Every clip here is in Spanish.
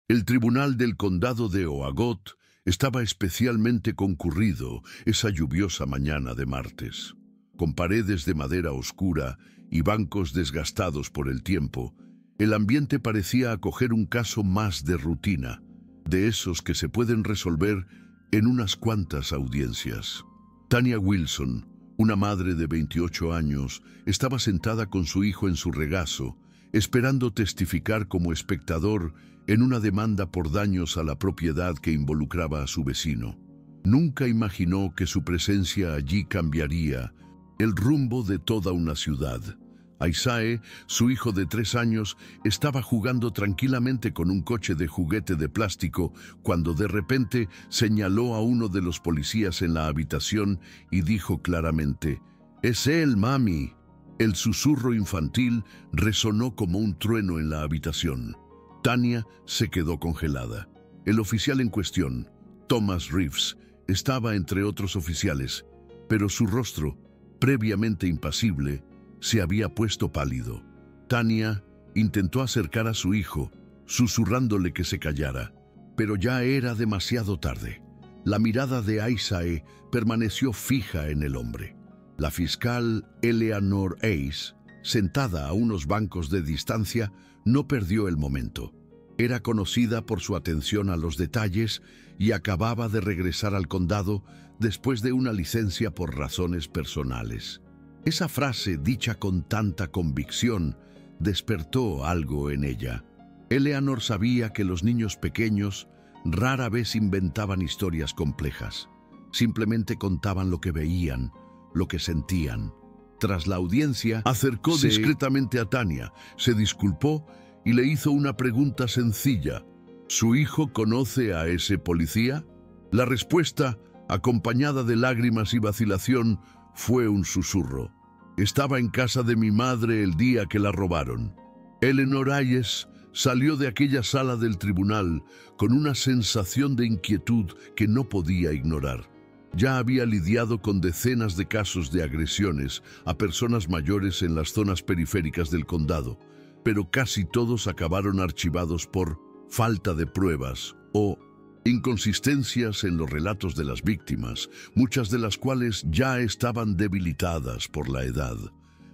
El tribunal del condado de Oagot estaba especialmente concurrido esa lluviosa mañana de martes. Con paredes de madera oscura y bancos desgastados por el tiempo, el ambiente parecía acoger un caso más de rutina, de esos que se pueden resolver en unas cuantas audiencias. Tanya Wilson, una madre de 28 años, estaba sentada con su hijo en su regazo, esperando testificar como espectador en una demanda por daños a la propiedad que involucraba a su vecino. Nunca imaginó que su presencia allí cambiaría el rumbo de toda una ciudad. Isaiah, su hijo de 3 años, estaba jugando tranquilamente con un coche de juguete de plástico cuando de repente señaló a uno de los policías en la habitación y dijo claramente: «¡Es él, mami!». El susurro infantil resonó como un trueno en la habitación. Tanya se quedó congelada. El oficial en cuestión, Thomas Reeves, estaba entre otros oficiales, pero su rostro, previamente impasible, se había puesto pálido. Tanya intentó acercar a su hijo, susurrándole que se callara, pero ya era demasiado tarde. La mirada de Isaiah permaneció fija en el hombre. La fiscal Eleanor Ace, sentada a unos bancos de distancia, no perdió el momento. Era conocida por su atención a los detalles y acababa de regresar al condado después de una licencia por razones personales. Esa frase, dicha con tanta convicción, despertó algo en ella. Eleanor sabía que los niños pequeños rara vez inventaban historias complejas. Simplemente contaban lo que veían, lo que sentían. Tras la audiencia, acercó discretamente a Tanya, se disculpó y le hizo una pregunta sencilla. ¿Su hijo conoce a ese policía? La respuesta, acompañada de lágrimas y vacilación, fue un susurro. Estaba en casa de mi madre el día que la robaron. Eleanor Hayes salió de aquella sala del tribunal con una sensación de inquietud que no podía ignorar. Ya había lidiado con decenas de casos de agresiones a personas mayores en las zonas periféricas del condado, pero casi todos acabaron archivados por falta de pruebas o inconsistencias en los relatos de las víctimas, muchas de las cuales ya estaban debilitadas por la edad.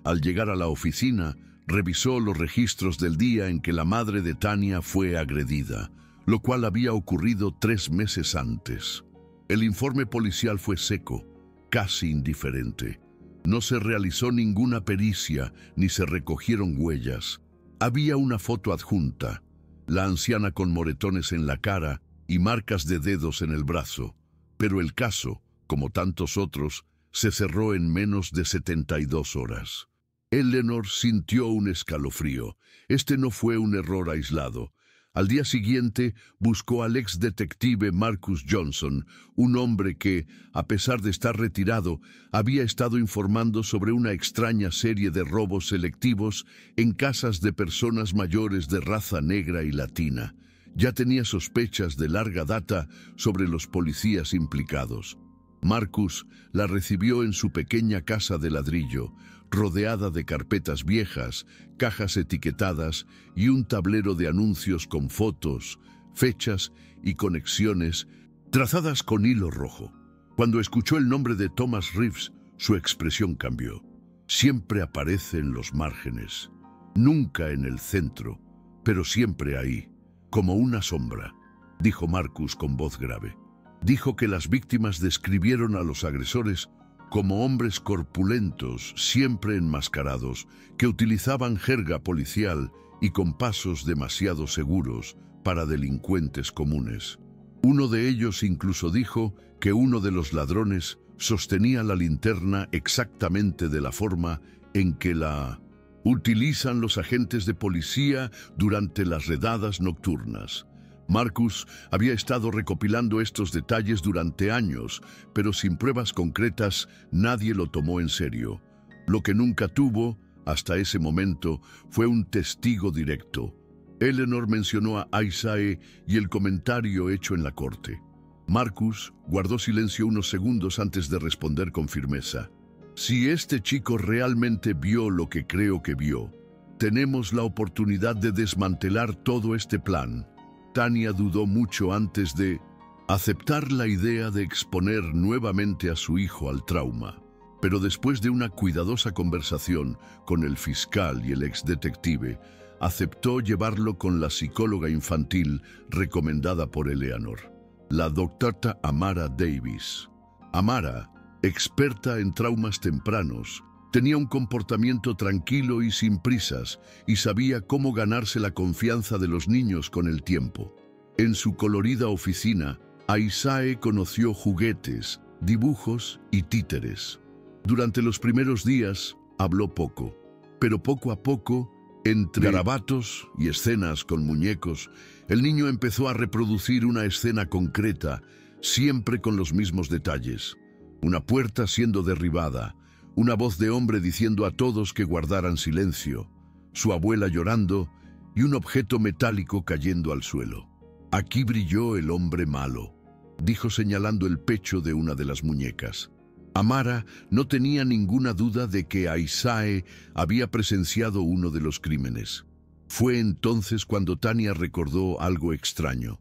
Al llegar a la oficina, revisó los registros del día en que la madre de Tanya fue agredida, lo cual había ocurrido 3 meses antes. El informe policial fue seco, casi indiferente. No se realizó ninguna pericia ni se recogieron huellas. Había una foto adjunta, la anciana con moretones en la cara y marcas de dedos en el brazo, pero el caso, como tantos otros, se cerró en menos de 72 horas. Eleanor sintió un escalofrío. Este no fue un error aislado. Al día siguiente buscó al ex detective Marcus Johnson, un hombre que, a pesar de estar retirado, había estado informando sobre una extraña serie de robos selectivos en casas de personas mayores de raza negra y latina. Ya tenía sospechas de larga data sobre los policías implicados. Marcus la recibió en su pequeña casa de ladrillo, rodeada de carpetas viejas, cajas etiquetadas y un tablero de anuncios con fotos, fechas y conexiones trazadas con hilo rojo. Cuando escuchó el nombre de Thomas Reeves, su expresión cambió. Siempre aparece en los márgenes, nunca en el centro, pero siempre ahí, como una sombra, dijo Marcus con voz grave. Dijo que las víctimas describieron a los agresores como hombres corpulentos, siempre enmascarados, que utilizaban jerga policial y con pasos demasiado seguros para delincuentes comunes. Uno de ellos incluso dijo que uno de los ladrones sostenía la linterna exactamente de la forma en que la utilizan los agentes de policía durante las redadas nocturnas. Marcus había estado recopilando estos detalles durante años, pero sin pruebas concretas nadie lo tomó en serio. Lo que nunca tuvo, hasta ese momento, fue un testigo directo. Eleanor mencionó a Isaiah y el comentario hecho en la corte. Marcus guardó silencio unos segundos antes de responder con firmeza. Si este chico realmente vio lo que creo que vio, tenemos la oportunidad de desmantelar todo este plan. Tania dudó mucho antes de aceptar la idea de exponer nuevamente a su hijo al trauma. Pero después de una cuidadosa conversación con el fiscal y el exdetective, aceptó llevarlo con la psicóloga infantil recomendada por Eleanor, la doctora Amara Davis. Amara, experta en traumas tempranos, tenía un comportamiento tranquilo y sin prisas y sabía cómo ganarse la confianza de los niños con el tiempo. En su colorida oficina, Aisae conoció juguetes, dibujos y títeres. Durante los primeros días habló poco, pero poco a poco, entre garabatos y escenas con muñecos, el niño empezó a reproducir una escena concreta, siempre con los mismos detalles. Una puerta siendo derribada, una voz de hombre diciendo a todos que guardaran silencio, su abuela llorando y un objeto metálico cayendo al suelo. «Aquí brilló el hombre malo», dijo señalando el pecho de una de las muñecas. Amara no tenía ninguna duda de que Aisae había presenciado uno de los crímenes. Fue entonces cuando Tania recordó algo extraño.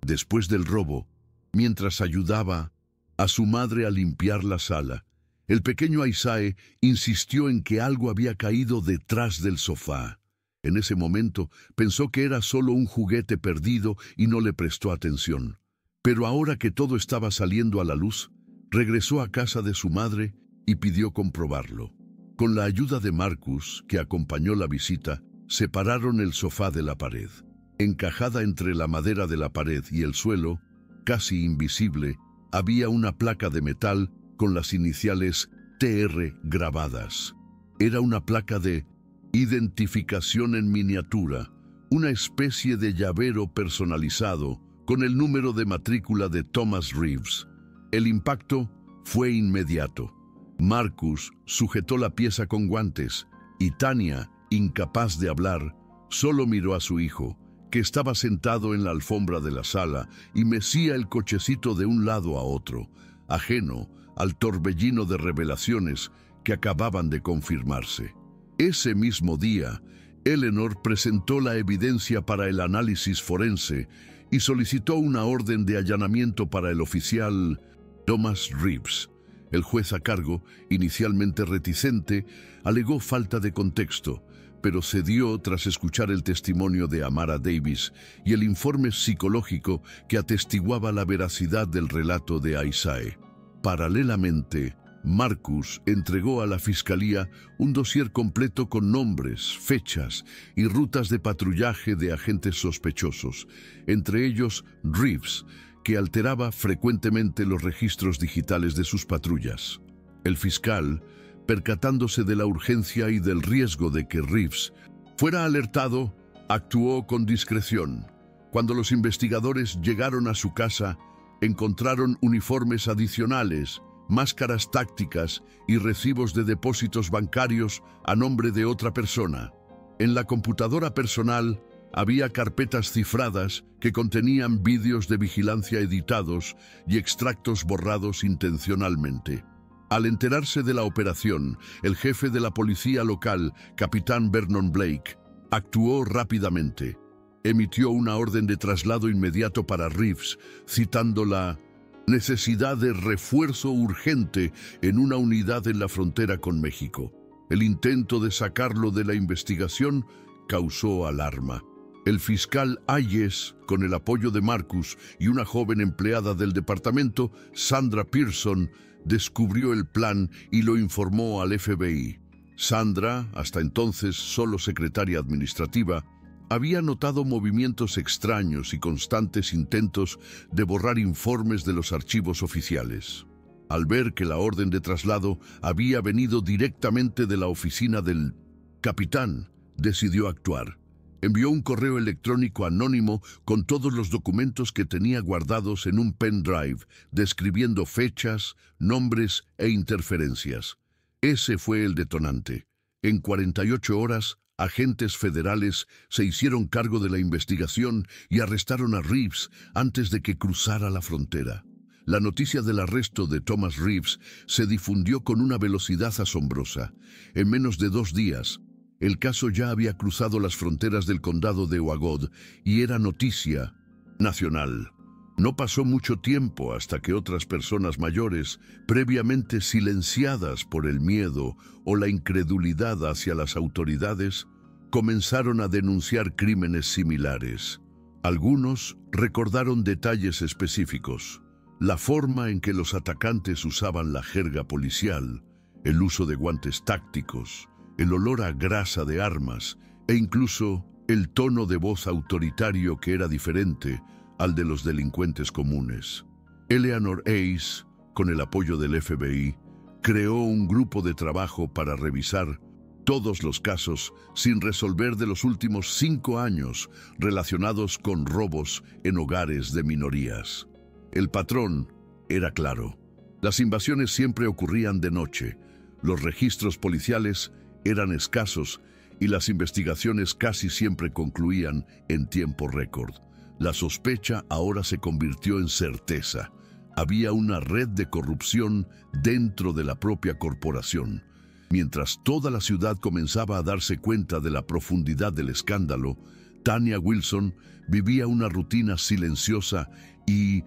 Después del robo, mientras ayudaba a su madre a limpiar la sala, el pequeño Aisae insistió en que algo había caído detrás del sofá. En ese momento pensó que era solo un juguete perdido y no le prestó atención. Pero ahora que todo estaba saliendo a la luz, regresó a casa de su madre y pidió comprobarlo. Con la ayuda de Marcus, que acompañó la visita, separaron el sofá de la pared. Encajada entre la madera de la pared y el suelo, casi invisible, había una placa de metal con las iniciales TR grabadas. Era una placa de identificación en miniatura, una especie de llavero personalizado con el número de matrícula de Thomas Reeves. El impacto fue inmediato. Marcus sujetó la pieza con guantes y Tania, incapaz de hablar, solo miró a su hijo, que estaba sentado en la alfombra de la sala y mecía el cochecito de un lado a otro, ajeno al torbellino de revelaciones que acababan de confirmarse. Ese mismo día, Eleanor presentó la evidencia para el análisis forense y solicitó una orden de allanamiento para el oficial Thomas Reeves. El juez a cargo, inicialmente reticente, alegó falta de contexto, pero cedió tras escuchar el testimonio de Amara Davis y el informe psicológico que atestiguaba la veracidad del relato de Aisae. Paralelamente, Marcus entregó a la fiscalía un dossier completo con nombres, fechas y rutas de patrullaje de agentes sospechosos, entre ellos Reeves, que alteraba frecuentemente los registros digitales de sus patrullas. El fiscal, percatándose de la urgencia y del riesgo de que Reeves fuera alertado, actuó con discreción. Cuando los investigadores llegaron a su casa, encontraron uniformes adicionales, máscaras tácticas y recibos de depósitos bancarios a nombre de otra persona. En la computadora personal había carpetas cifradas que contenían vídeos de vigilancia editados y extractos borrados intencionalmente. Al enterarse de la operación, el jefe de la policía local, capitán Vernon Blake, actuó rápidamente. Emitió una orden de traslado inmediato para Reeves, citando la necesidad de refuerzo urgente en una unidad en la frontera con México. El intento de sacarlo de la investigación causó alarma. El fiscal Hayes, con el apoyo de Marcus y una joven empleada del departamento, Sandra Pearson, descubrió el plan y lo informó al FBI. Sandra, hasta entonces solo secretaria administrativa, había notado movimientos extraños y constantes intentos de borrar informes de los archivos oficiales. Al ver que la orden de traslado había venido directamente de la oficina del capitán, decidió actuar. Envió un correo electrónico anónimo con todos los documentos que tenía guardados en un pendrive, describiendo fechas, nombres e interferencias. Ese fue el detonante. En 48 horas, agentes federales se hicieron cargo de la investigación y arrestaron a Reeves antes de que cruzara la frontera. La noticia del arresto de Thomas Reeves se difundió con una velocidad asombrosa. En menos de 2 días, el caso ya había cruzado las fronteras del condado de Oagod y era noticia nacional. No pasó mucho tiempo hasta que otras personas mayores, previamente silenciadas por el miedo o la incredulidad hacia las autoridades, comenzaron a denunciar crímenes similares. Algunos recordaron detalles específicos: la forma en que los atacantes usaban la jerga policial, el uso de guantes tácticos, el olor a grasa de armas e incluso el tono de voz autoritario que era diferente al de los delincuentes comunes. Eleanor Hayes, con el apoyo del FBI, creó un grupo de trabajo para revisar todos los casos sin resolver de los últimos 5 años relacionados con robos en hogares de minorías. El patrón era claro. Las invasiones siempre ocurrían de noche, los registros policiales eran escasos y las investigaciones casi siempre concluían en tiempo récord. La sospecha ahora se convirtió en certeza. Había una red de corrupción dentro de la propia corporación. Mientras toda la ciudad comenzaba a darse cuenta de la profundidad del escándalo, Tanya Wilson vivía una rutina silenciosa y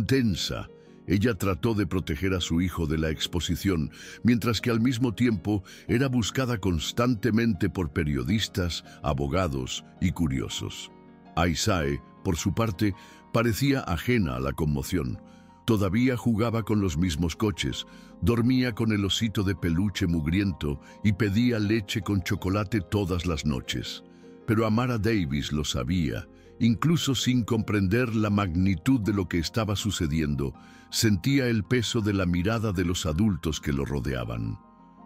tensa. Ella trató de proteger a su hijo de la exposición, mientras que al mismo tiempo era buscada constantemente por periodistas, abogados y curiosos. Isaiah, por su parte, parecía ajena a la conmoción. Todavía jugaba con los mismos coches, dormía con el osito de peluche mugriento y pedía leche con chocolate todas las noches. Pero Amara Davis lo sabía. Incluso sin comprender la magnitud de lo que estaba sucediendo, sentía el peso de la mirada de los adultos que lo rodeaban.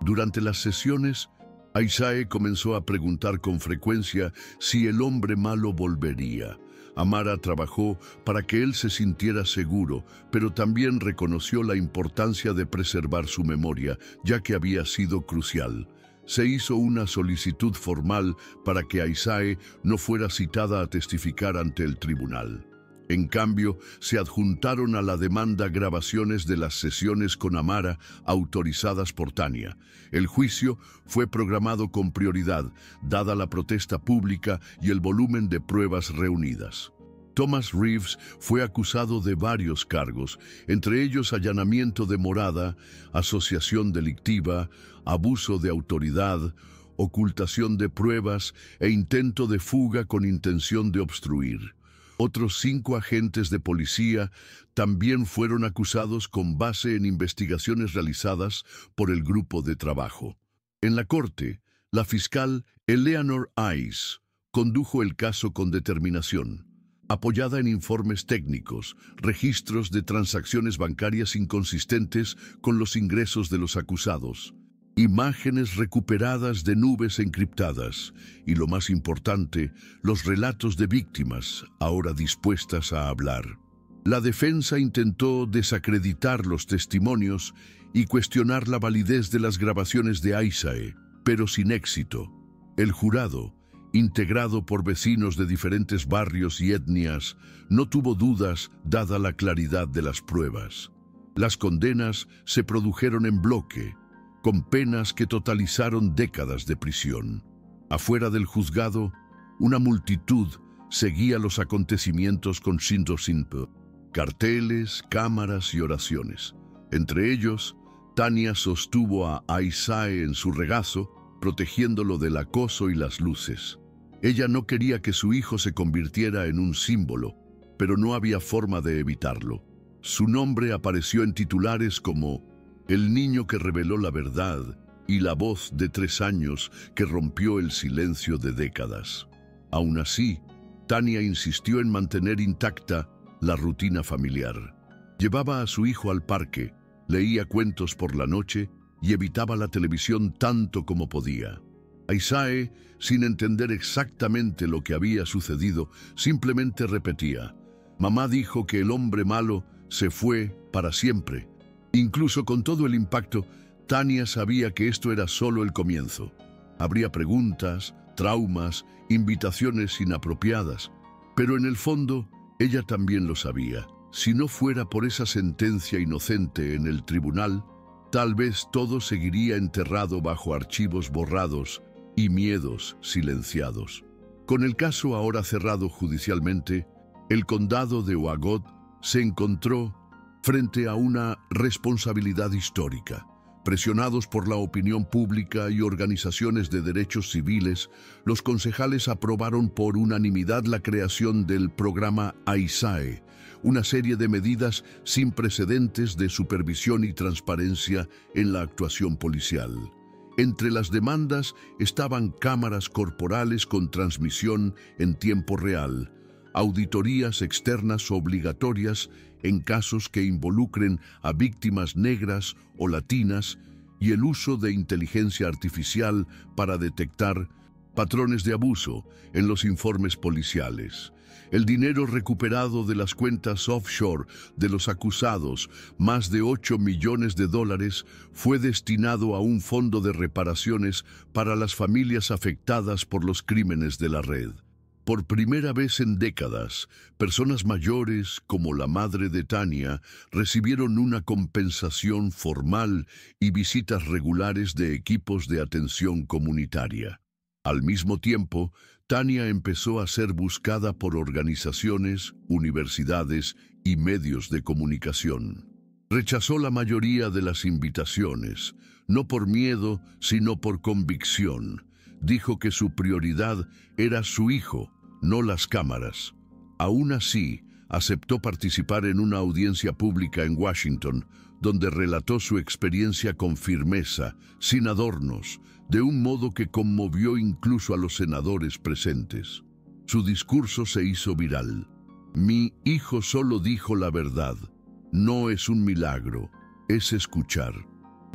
Durante las sesiones, Isaiah comenzó a preguntar con frecuencia si el hombre malo volvería. Amara trabajó para que él se sintiera seguro, pero también reconoció la importancia de preservar su memoria, ya que había sido crucial. Se hizo una solicitud formal para que Isaiah no fuera citada a testificar ante el tribunal. En cambio, se adjuntaron a la demanda grabaciones de las sesiones con Amara autorizadas por Tanya. El juicio fue programado con prioridad, dada la protesta pública y el volumen de pruebas reunidas. Thomas Reeves fue acusado de varios cargos, entre ellos allanamiento de morada, asociación delictiva, abuso de autoridad, ocultación de pruebas e intento de fuga con intención de obstruir. Otros 5 agentes de policía también fueron acusados con base en investigaciones realizadas por el grupo de trabajo. En la corte, la fiscal Eleanor Hayes condujo el caso con determinación, apoyada en informes técnicos, registros de transacciones bancarias inconsistentes con los ingresos de los acusados, imágenes recuperadas de nubes encriptadas y, lo más importante, los relatos de víctimas ahora dispuestas a hablar. La defensa intentó desacreditar los testimonios y cuestionar la validez de las grabaciones de Isaiah, pero sin éxito. El jurado, integrado por vecinos de diferentes barrios y etnias, no tuvo dudas dada la claridad de las pruebas. Las condenas se produjeron en bloque, con penas que totalizaron décadas de prisión. Afuera del juzgado, una multitud seguía los acontecimientos con cinto, carteles, cámaras y oraciones. Entre ellos, Tanya sostuvo a Isaiah en su regazo, protegiéndolo del acoso y las luces. Ella no quería que su hijo se convirtiera en un símbolo, pero no había forma de evitarlo. Su nombre apareció en titulares como "El niño que reveló la verdad" y "La voz de 3 años que rompió el silencio de décadas". Aún así, Tanya insistió en mantener intacta la rutina familiar. Llevaba a su hijo al parque, leía cuentos por la noche y evitaba la televisión tanto como podía. Isaiah, sin entender exactamente lo que había sucedido, simplemente repetía: "Mamá dijo que el hombre malo se fue para siempre". Incluso con todo el impacto, Tanya sabía que esto era solo el comienzo. Habría preguntas, traumas, invitaciones inapropiadas, pero en el fondo, ella también lo sabía. Si no fuera por esa sentencia inocente en el tribunal, tal vez todo seguiría enterrado bajo archivos borrados y miedos silenciados. Con el caso ahora cerrado judicialmente, El condado de Oagot se encontró frente a una responsabilidad histórica. Presionados por la opinión pública y organizaciones de derechos civiles, los concejales aprobaron por unanimidad la creación del programa AISAE, una serie de medidas sin precedentes de supervisión y transparencia en la actuación policial. Entre las demandas estaban cámaras corporales con transmisión en tiempo real, auditorías externas obligatorias en casos que involucren a víctimas negras o latinas y el uso de inteligencia artificial para detectar patrones de abuso en los informes policiales. El dinero recuperado de las cuentas offshore de los acusados, más de $8 millones, fue destinado a un fondo de reparaciones para las familias afectadas por los crímenes de la red. Por primera vez en décadas, personas mayores, como la madre de Tania, recibieron una compensación formal y visitas regulares de equipos de atención comunitaria. Al mismo tiempo, Tania empezó a ser buscada por organizaciones, universidades y medios de comunicación. Rechazó la mayoría de las invitaciones, no por miedo, sino por convicción. Dijo que su prioridad era su hijo, no las cámaras. Aún así, aceptó participar en una audiencia pública en Washington, donde relató su experiencia con firmeza, sin adornos, de un modo que conmovió incluso a los senadores presentes. Su discurso se hizo viral. Mi hijo solo dijo la verdad. No es un milagro, es escuchar.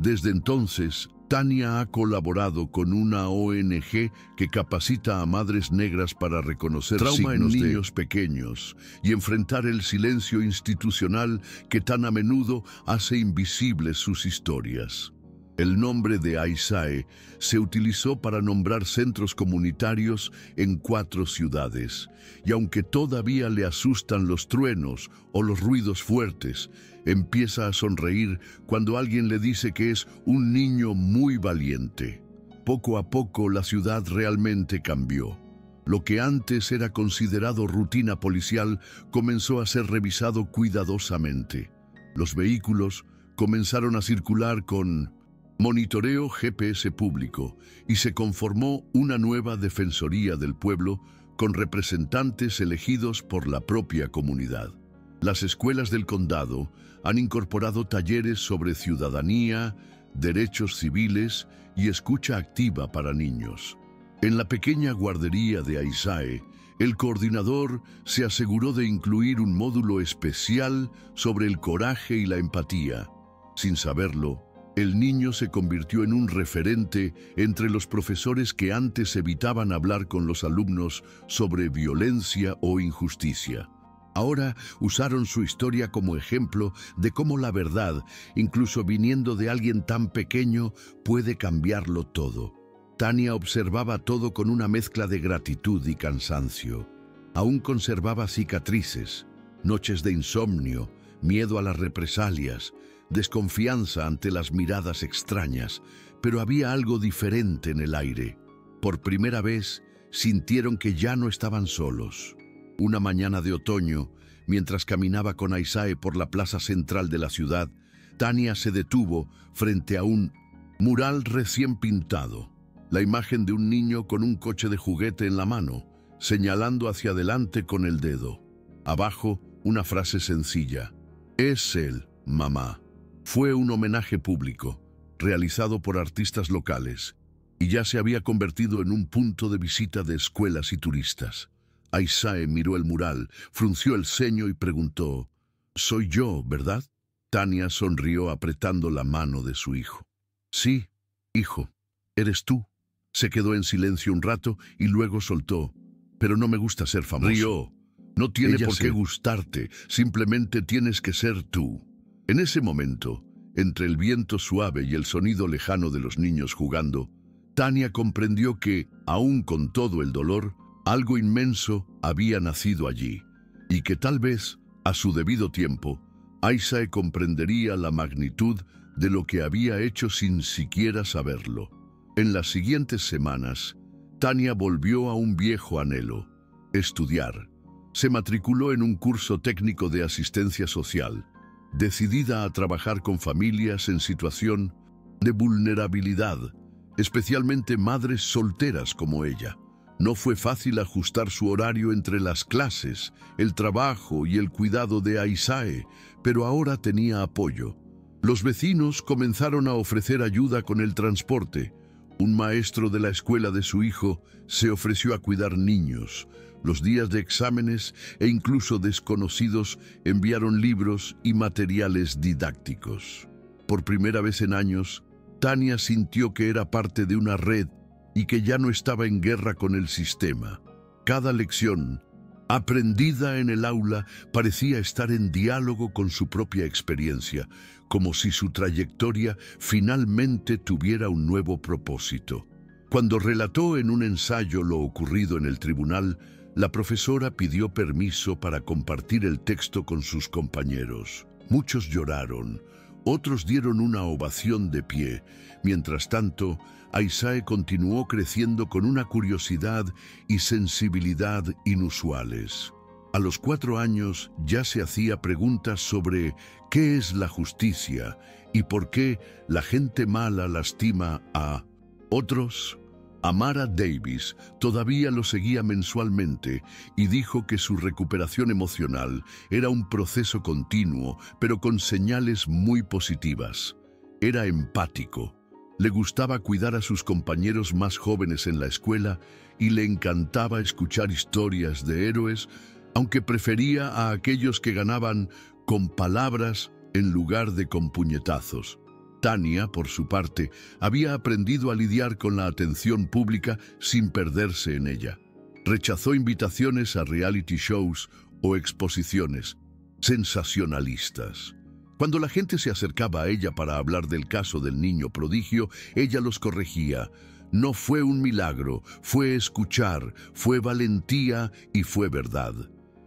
Desde entonces, Tania ha colaborado con una ONG que capacita a madres negras para reconocer trauma en niños pequeños y enfrentar el silencio institucional que tan a menudo hace invisibles sus historias. El nombre de AISAE se utilizó para nombrar centros comunitarios en 4 ciudades, y aunque todavía le asustan los truenos o los ruidos fuertes, empieza a sonreír cuando alguien le dice que es un niño muy valiente. Poco a poco la ciudad realmente cambió. Lo que antes era considerado rutina policial comenzó a ser revisado cuidadosamente. Los vehículos comenzaron a circular con monitoreo GPS público y se conformó una nueva Defensoría del Pueblo con representantes elegidos por la propia comunidad. Las escuelas del condado han incorporado talleres sobre ciudadanía, derechos civiles y escucha activa para niños. En la pequeña guardería de AISAE, el coordinador se aseguró de incluir un módulo especial sobre el coraje y la empatía. Sin saberlo, el niño se convirtió en un referente entre los profesores que antes evitaban hablar con los alumnos sobre violencia o injusticia. Ahora usaron su historia como ejemplo de cómo la verdad, incluso viniendo de alguien tan pequeño, puede cambiarlo todo. Tania observaba todo con una mezcla de gratitud y cansancio. Aún conservaba cicatrices, noches de insomnio, miedo a las represalias, desconfianza ante las miradas extrañas, pero había algo diferente en el aire. Por primera vez, sintieron que ya no estaban solos. Una mañana de otoño, mientras caminaba con AISAE por la plaza central de la ciudad, Tania se detuvo frente a un mural recién pintado. La imagen de un niño con un coche de juguete en la mano, señalando hacia adelante con el dedo. Abajo, una frase sencilla. Es él, mamá. Fue un homenaje público, realizado por artistas locales, y ya se había convertido en un punto de visita de escuelas y turistas. AISAE miró el mural, frunció el ceño y preguntó, «Soy yo, ¿verdad?» Tania sonrió apretando la mano de su hijo. «Sí, hijo, eres tú». Se quedó en silencio un rato y luego soltó, «Pero no me gusta ser famoso». Rió. «No tiene por qué gustarte, simplemente tienes que ser tú». En ese momento, entre el viento suave y el sonido lejano de los niños jugando, Tania comprendió que, aún con todo el dolor, algo inmenso había nacido allí, y que tal vez, a su debido tiempo, AISAE comprendería la magnitud de lo que había hecho sin siquiera saberlo. En las siguientes semanas, Tania volvió a un viejo anhelo: estudiar. Se matriculó en un curso técnico de asistencia social, decidida a trabajar con familias en situación de vulnerabilidad, especialmente madres solteras como ella. No fue fácil ajustar su horario entre las clases, el trabajo y el cuidado de Aisae, pero ahora tenía apoyo. Los vecinos comenzaron a ofrecer ayuda con el transporte. Un maestro de la escuela de su hijo se ofreció a cuidar niños. Los días de exámenes e incluso desconocidos enviaron libros y materiales didácticos. Por primera vez en años, Tania sintió que era parte de una red y que ya no estaba en guerra con el sistema. Cada lección, aprendida en el aula, parecía estar en diálogo con su propia experiencia, como si su trayectoria finalmente tuviera un nuevo propósito. Cuando relató en un ensayo lo ocurrido en el tribunal, la profesora pidió permiso para compartir el texto con sus compañeros. Muchos lloraron, otros dieron una ovación de pie. Mientras tanto, Aisae continuó creciendo con una curiosidad y sensibilidad inusuales. A los 4 años ya se hacía preguntas sobre qué es la justicia y por qué la gente mala lastima a otros. Amara Davis todavía lo seguía mensualmente y dijo que su recuperación emocional era un proceso continuo, pero con señales muy positivas. Era empático. Le gustaba cuidar a sus compañeros más jóvenes en la escuela y le encantaba escuchar historias de héroes, aunque prefería a aquellos que ganaban con palabras en lugar de con puñetazos. Tania, por su parte, había aprendido a lidiar con la atención pública sin perderse en ella. Rechazó invitaciones a reality shows o exposiciones sensacionalistas. Cuando la gente se acercaba a ella para hablar del caso del niño prodigio, ella los corregía. No fue un milagro, fue escuchar, fue valentía y fue verdad.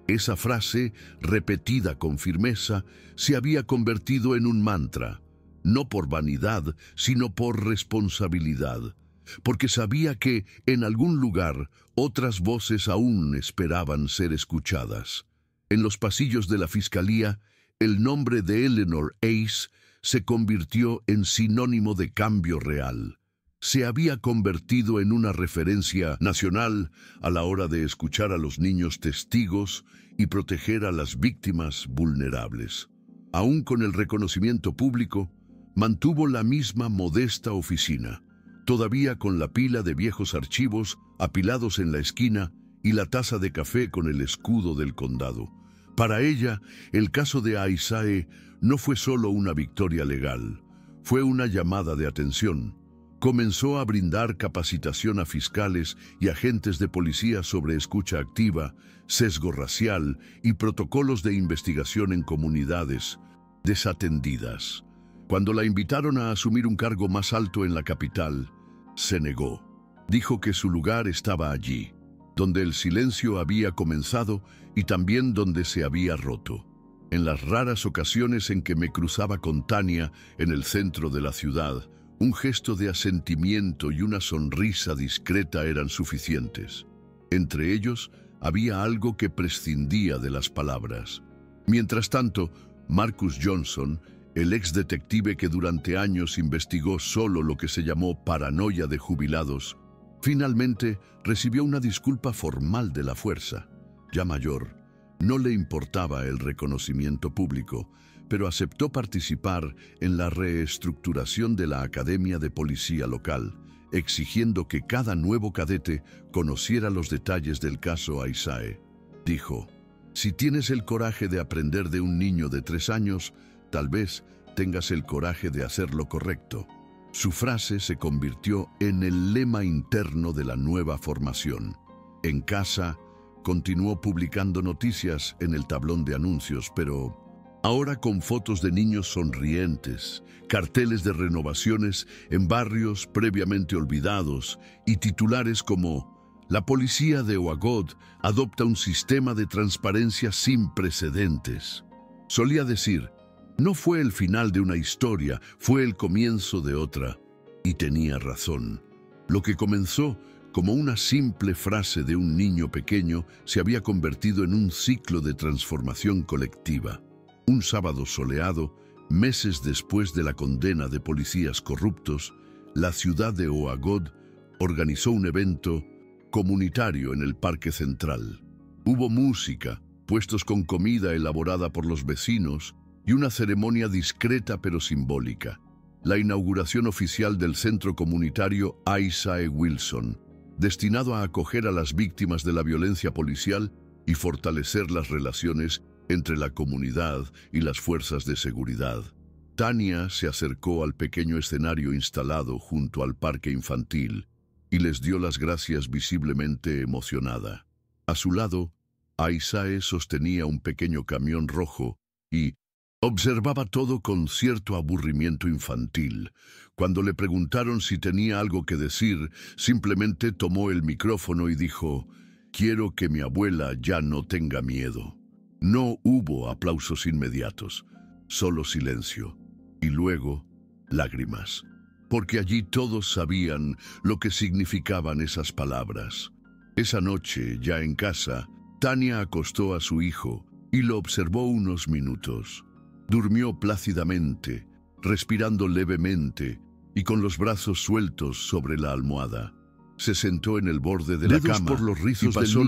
Esa frase, repetida con firmeza, se había convertido en un mantra. No por vanidad, sino por responsabilidad, porque sabía que, en algún lugar, otras voces aún esperaban ser escuchadas. En los pasillos de la fiscalía, el nombre de Eleanor Ace se convirtió en sinónimo de cambio real. Se había convertido en una referencia nacional a la hora de escuchar a los niños testigos y proteger a las víctimas vulnerables. Aún con el reconocimiento público, mantuvo la misma modesta oficina, todavía con la pila de viejos archivos apilados en la esquina y la taza de café con el escudo del condado. Para ella, el caso de Aisae no fue solo una victoria legal, fue una llamada de atención. Comenzó a brindar capacitación a fiscales y agentes de policía sobre escucha activa, sesgo racial y protocolos de investigación en comunidades desatendidas. Cuando la invitaron a asumir un cargo más alto en la capital, se negó. Dijo que su lugar estaba allí, donde el silencio había comenzado y también donde se había roto. En las raras ocasiones en que me cruzaba con Tania en el centro de la ciudad, un gesto de asentimiento y una sonrisa discreta eran suficientes. Entre ellos, había algo que prescindía de las palabras. Mientras tanto, Marcus Johnson, el ex detective que durante años investigó solo lo que se llamó paranoia de jubilados, finalmente recibió una disculpa formal de la fuerza. Ya mayor, no le importaba el reconocimiento público, pero aceptó participar en la reestructuración de la Academia de Policía local, exigiendo que cada nuevo cadete conociera los detalles del caso Aisae. Dijo: «Si tienes el coraje de aprender de un niño de 3 años, tal vez tengas el coraje de hacer lo correcto». Su frase se convirtió en el lema interno de la nueva formación. En casa, continuó publicando noticias en el tablón de anuncios, pero ahora con fotos de niños sonrientes, carteles de renovaciones en barrios previamente olvidados y titulares como «La policía de Oagot adopta un sistema de transparencia sin precedentes». Solía decir: «No fue el final de una historia, fue el comienzo de otra». Y tenía razón. Lo que comenzó Como una simple frase de un niño pequeño, se había convertido en un ciclo de transformación colectiva. Un sábado soleado, meses después de la condena de policías corruptos, la ciudad de Oagod organizó un evento comunitario en el Parque Central. Hubo música, puestos con comida elaborada por los vecinos y una ceremonia discreta pero simbólica. La inauguración oficial del centro comunitario Isaiah Wilson, destinado a acoger a las víctimas de la violencia policial y fortalecer las relaciones entre la comunidad y las fuerzas de seguridad. Tania se acercó al pequeño escenario instalado junto al parque infantil y les dio las gracias visiblemente emocionada. A su lado, Isaiah sostenía un pequeño camión rojo y observaba todo con cierto aburrimiento infantil. Cuando le preguntaron si tenía algo que decir, simplemente tomó el micrófono y dijo: «Quiero que mi abuela ya no tenga miedo». No hubo aplausos inmediatos, solo silencio, y luego lágrimas, porque allí todos sabían lo que significaban esas palabras. Esa noche, ya en casa, Tania acostó a su hijo y lo observó unos minutos. Durmió plácidamente, respirando levemente y con los brazos sueltos sobre la almohada. Se sentó en el borde de la cama por los rizos y pasó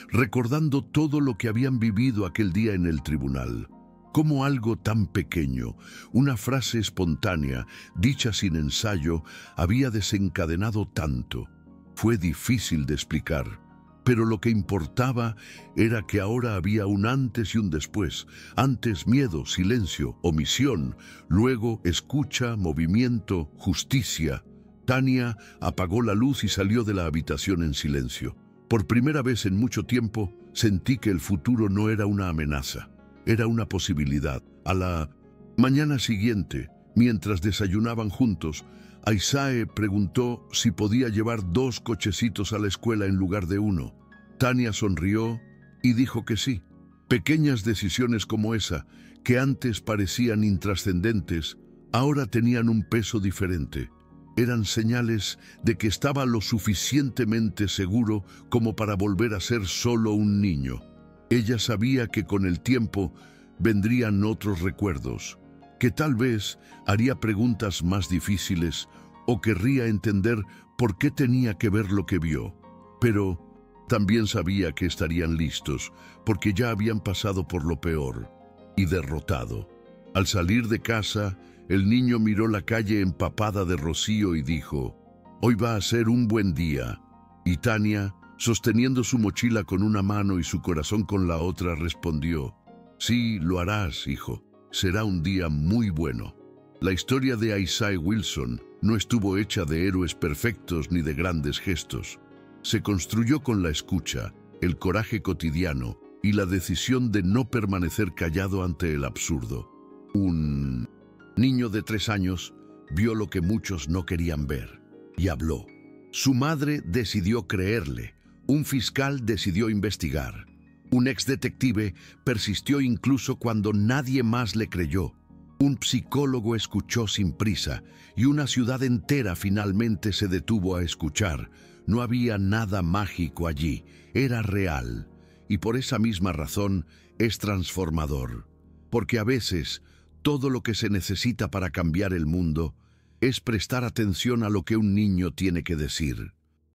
recordando todo lo que habían vivido aquel día en el tribunal. Cómo algo tan pequeño, una frase espontánea, dicha sin ensayo, había desencadenado tanto. Fue difícil de explicar, pero lo que importaba era que ahora había un antes y un después. Antes miedo, silencio, omisión, luego escucha, movimiento, justicia. Tania apagó la luz y salió de la habitación en silencio. Por primera vez en mucho tiempo sentí que el futuro no era una amenaza, era una posibilidad. A la mañana siguiente, mientras desayunaban juntos, Isaiah preguntó si podía llevar 2 cochecitos a la escuela en lugar de 1. Tania sonrió y dijo que sí. Pequeñas decisiones como esa, que antes parecían intrascendentes, ahora tenían un peso diferente. Eran señales de que estaba lo suficientemente seguro como para volver a ser solo un niño. Ella sabía que con el tiempo vendrían otros recuerdos, que tal vez haría preguntas más difíciles o querría entender por qué tenía que ver lo que vio. Pero también sabía que estarían listos, porque ya habían pasado por lo peor y derrotado. Al salir de casa, el niño miró la calle empapada de rocío y dijo: «Hoy va a ser un buen día». Y Tania, sosteniendo su mochila con una mano y su corazón con la otra, respondió: «Sí, lo harás, hijo. Será un día muy bueno». La historia de Isaiah Wilson no estuvo hecha de héroes perfectos ni de grandes gestos. Se construyó con la escucha, el coraje cotidiano y la decisión de no permanecer callado ante el absurdo. Un niño de 3 años vio lo que muchos no querían ver y habló. Su madre decidió creerle, un fiscal decidió investigar, un exdetective persistió incluso cuando nadie más le creyó, un psicólogo escuchó sin prisa y una ciudad entera finalmente se detuvo a escuchar. No había nada mágico allí, era real, y por esa misma razón es transformador, porque a veces todo lo que se necesita para cambiar el mundo es prestar atención a lo que un niño tiene que decir.